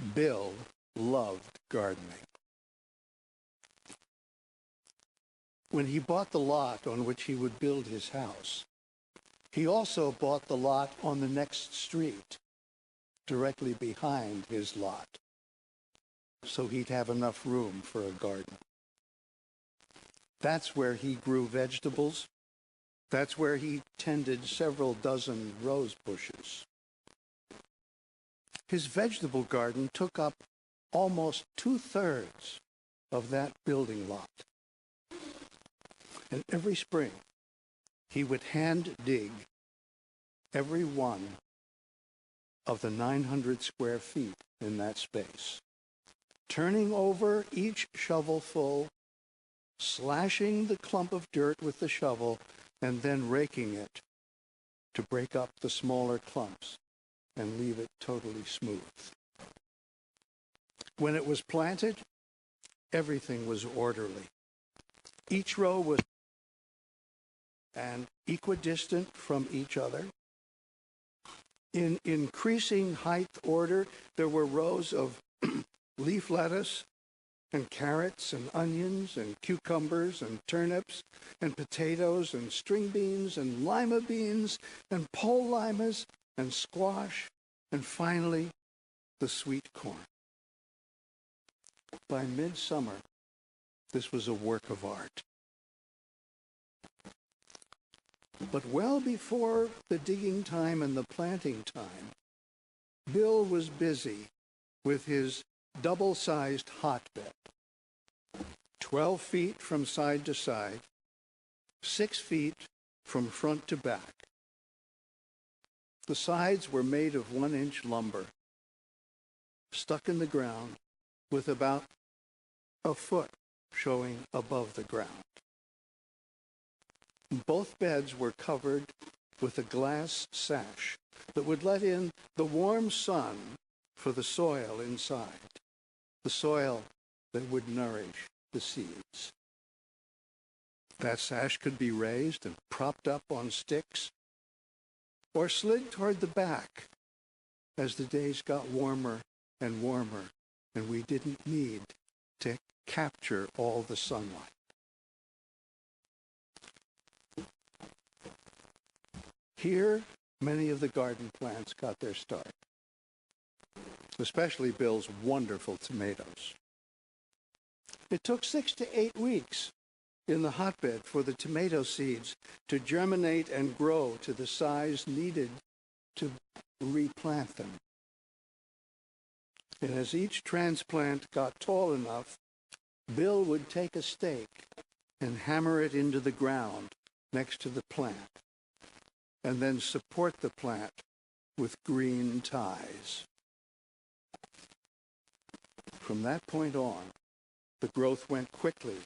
Bill loved gardening. When he bought the lot on which he would build his house, he also bought the lot on the next street, directly behind his lot, so he'd have enough room for a garden. That's where he grew vegetables. That's where he tended several dozen rose bushes. His vegetable garden took up almost 2/3 of that building lot. And every spring, he would hand dig every one of the 900 square feet in that space, turning over each shovelful, slashing the clump of dirt with the shovel, and then raking it to break up the smaller clumps and leave it totally smooth. When it was planted, everything was orderly. Each row was and equidistant from each other. In increasing height order, there were rows of leaf lettuce and carrots and onions and cucumbers and turnips and potatoes and string beans and lima beans and pole limas and squash and finally the sweet corn. By midsummer, this was a work of art. But well before the digging time and the planting time, Bill was busy with his double-sized hotbed, 12 feet from side to side, 6 feet from front to back. The sides were made of 1-inch lumber, stuck in the ground with about a foot showing above the ground. Both beds were covered with a glass sash that would let in the warm sun for the soil inside, the soil that would nourish the seeds. That sash could be raised and propped up on sticks or slid toward the back as the days got warmer and warmer and we didn't need to capture all the sunlight. Here, many of the garden plants got their start, especially Bill's wonderful tomatoes. It took 6 to 8 weeks in the hotbed for the tomato seeds to germinate and grow to the size needed to replant them. And as each transplant got tall enough, Bill would take a stake and hammer it into the ground next to the plant, and then support the plant with green ties. From that point on, the growth went quickly,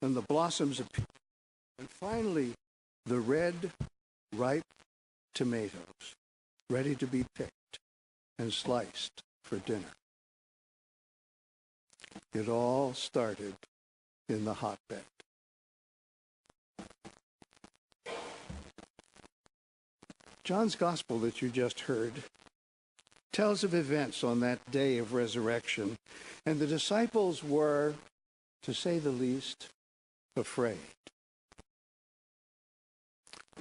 and the blossoms appeared, and finally, the red, ripe tomatoes, ready to be picked and sliced for dinner. It all started in the hotbed. John's Gospel that you just heard tells of events on that day of resurrection, and the disciples were, to say the least, afraid.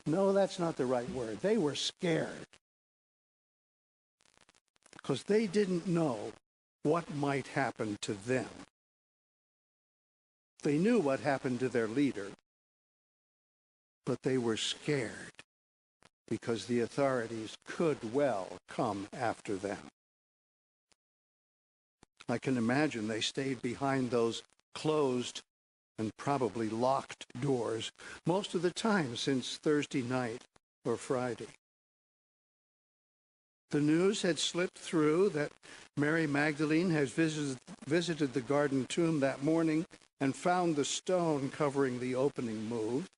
No, that's not the right word. They were scared because they didn't know what might happen to them. They knew what happened to their leader, but they were scared because the authorities could well come after them. I can imagine they stayed behind those closed and probably locked doors most of the time since Thursday night or Friday. The news had slipped through that Mary Magdalene has visited the garden tomb that morning and found the stone covering the opening moved,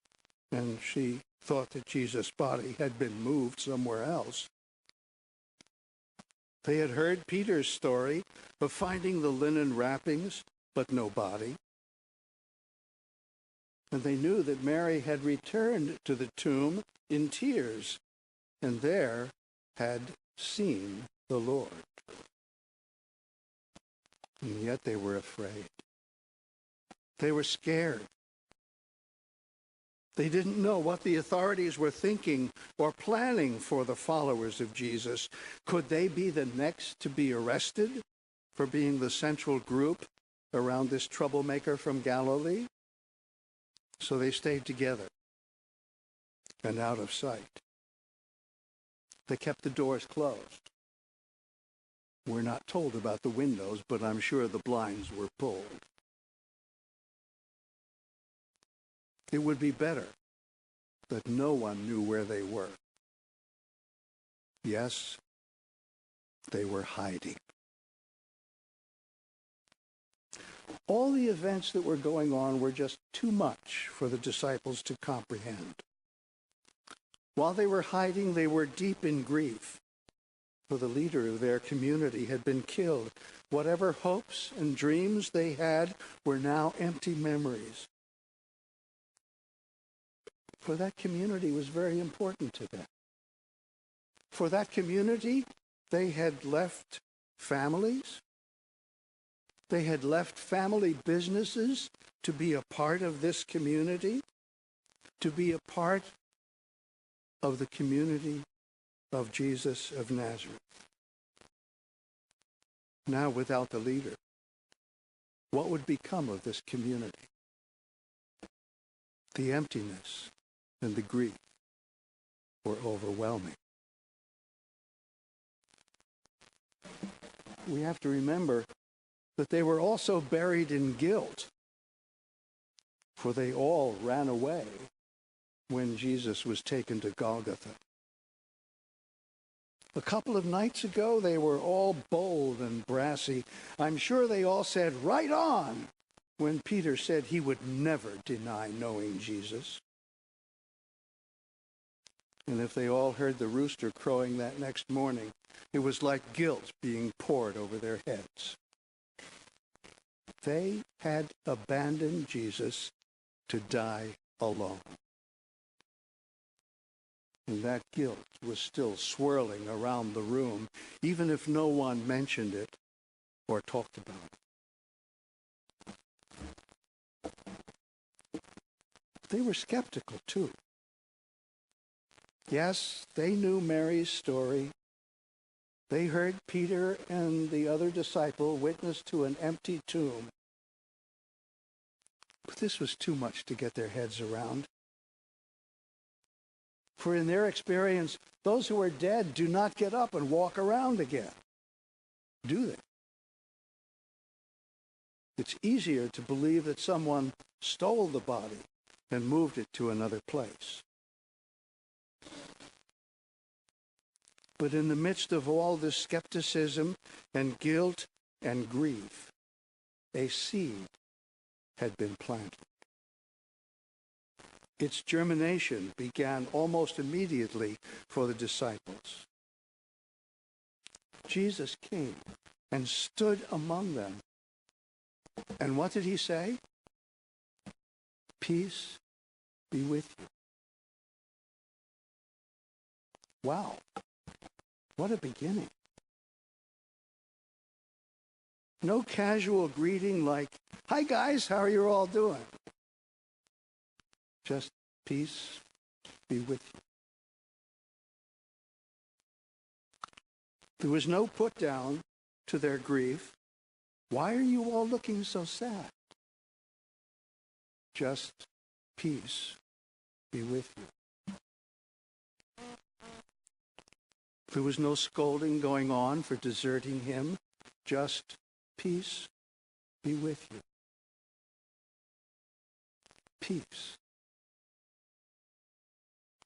and she thought that Jesus' body had been moved somewhere else. They had heard Peter's story of finding the linen wrappings, but no body. And they knew that Mary had returned to the tomb in tears, and there had seen the Lord. And yet they were afraid. They were scared. They didn't know what the authorities were thinking or planning for the followers of Jesus. Could they be the next to be arrested for being the central group around this troublemaker from Galilee? So they stayed together and out of sight. They kept the doors closed. We're not told about the windows, but I'm sure the blinds were pulled. It would be better that no one knew where they were. Yes, they were hiding. All the events that were going on were just too much for the disciples to comprehend. While they were hiding, they were deep in grief, for the leader of their community had been killed. Whatever hopes and dreams they had were now empty memories. For that community was very important to them. For that community, they had left families. They had left family businesses to be a part of this community, to be a part of the community of Jesus of Nazareth. Now, without the leader, what would become of this community? The emptiness and the grief were overwhelming. We have to remember that they were also buried in guilt, for they all ran away when Jesus was taken to Golgotha. A couple of nights ago, they were all bold and brassy. I'm sure they all said, "Right on," when Peter said he would never deny knowing Jesus. And if they all heard the rooster crowing that next morning, it was like guilt being poured over their heads. They had abandoned Jesus to die alone. And that guilt was still swirling around the room, even if no one mentioned it or talked about it. They were skeptical, too. Yes, they knew Mary's story. They heard Peter and the other disciple witness to an empty tomb. But this was too much to get their heads around. For in their experience, those who are dead do not get up and walk around again, do they? It's easier to believe that someone stole the body and moved it to another place. But in the midst of all this skepticism and guilt and grief, a seed had been planted. Its germination began almost immediately for the disciples. Jesus came and stood among them. And what did he say? Peace be with you. Wow. What a beginning. No casual greeting like, "Hi guys, how are you all doing?" Just peace be with you. There was no put down to their grief. Why are you all looking so sad? Just peace be with you. There was no scolding going on for deserting him. Just peace be with you. Peace.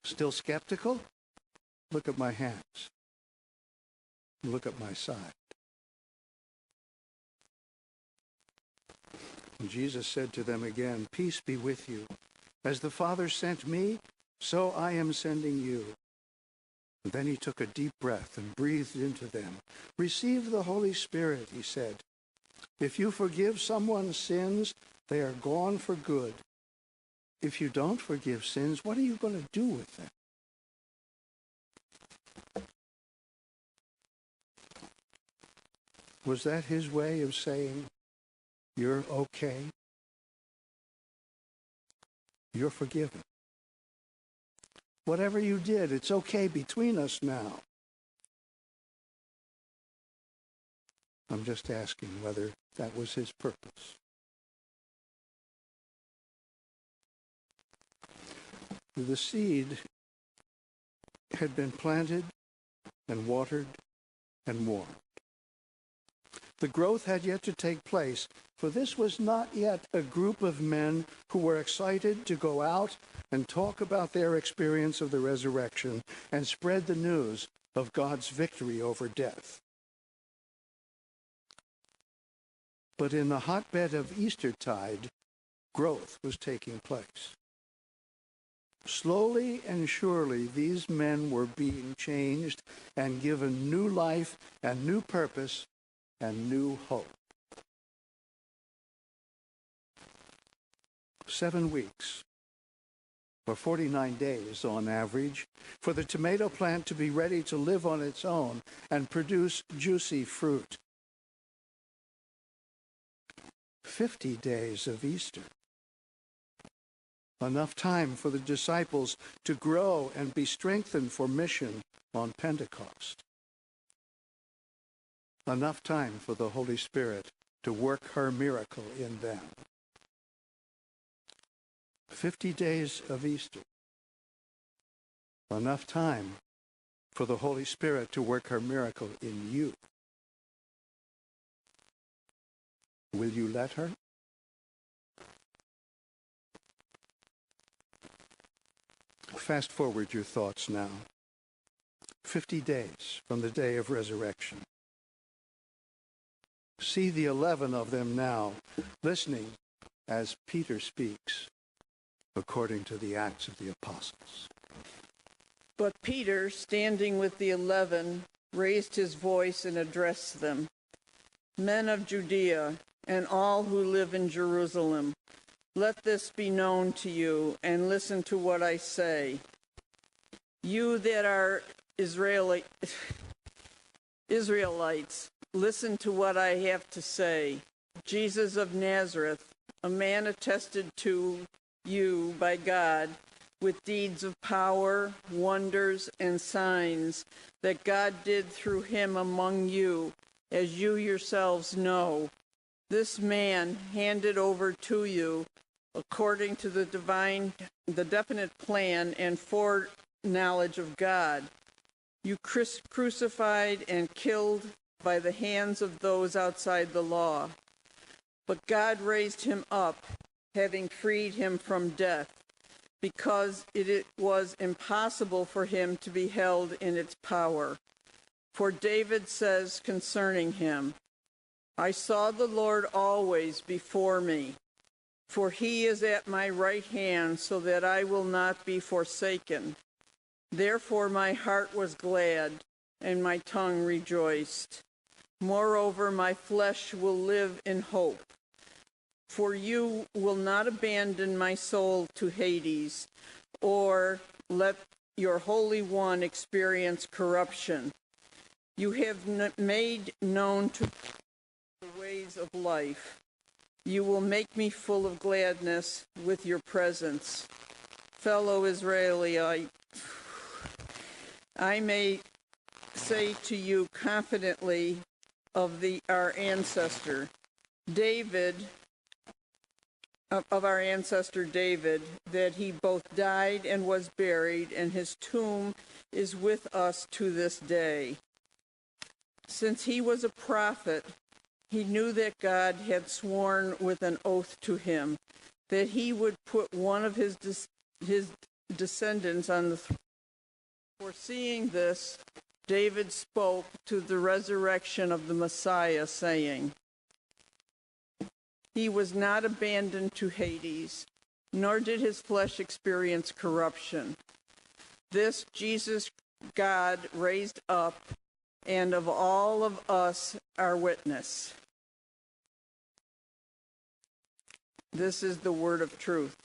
Still skeptical? Look at my hands. Look at my side. And Jesus said to them again, "Peace be with you. As the Father sent me, so I am sending you." And then he took a deep breath and breathed into them. "Receive the Holy Spirit," he said. "If you forgive someone's sins, they are gone for good. If you don't forgive sins, what are you going to do with them?" Was that his way of saying, You're okay. You're forgiven. Whatever you did, it's okay between us now. I'm just asking whether that was his purpose. The seed had been planted and watered and warmed. The growth had yet to take place, for this was not yet a group of men who were excited to go out and talk about their experience of the resurrection and spread the news of God's victory over death. But in the hotbed of Eastertide, growth was taking place. Slowly and surely, these men were being changed and given new life and new purpose and new hope. 7 weeks, or 49 days on average, for the tomato plant to be ready to live on its own and produce juicy fruit. 50 days of Easter. Enough time for the disciples to grow and be strengthened for mission on Pentecost. Enough time for the Holy Spirit to work her miracle in them. 50 days of Easter. Enough time for the Holy Spirit to work her miracle in you. Will you let her? Fast forward your thoughts now. 50 days from the day of resurrection. See the 11 of them now, listening as Peter speaks, according to the Acts of the Apostles. But Peter, standing with the 11, raised his voice and addressed them. Men of Judea, and all who live in Jerusalem, let this be known to you, and listen to what I say. You that are Israelites, listen to what I have to say. Jesus of Nazareth, a man attested to you by God with deeds of power, wonders, and signs that God did through him among you, as you yourselves know. This man handed over to you according to the definite plan and foreknowledge of God. You crucified and killed by the hands of those outside the law. But God raised him up, having freed him from death, because it was impossible for him to be held in its power. For David says concerning him, I saw the Lord always before me, for he is at my right hand, so that I will not be forsaken. Therefore my heart was glad, and my tongue rejoiced. Moreover, my flesh will live in hope. For you will not abandon my soul to Hades, or let your Holy One experience corruption. You have made known to the ways of life. You will make me full of gladness with your presence. Fellow Israelite, I may say to you confidently of our ancestor David, that he both died and was buried, and his tomb is with us to this day. Since he was a prophet, he knew that God had sworn with an oath to him that he would put one of his descendants on the throne. Foreseeing this, David spoke to the resurrection of the Messiah, saying, He was not abandoned to Hades, nor did his flesh experience corruption. This Jesus God raised up, and of all of us are witness. This is the word of truth.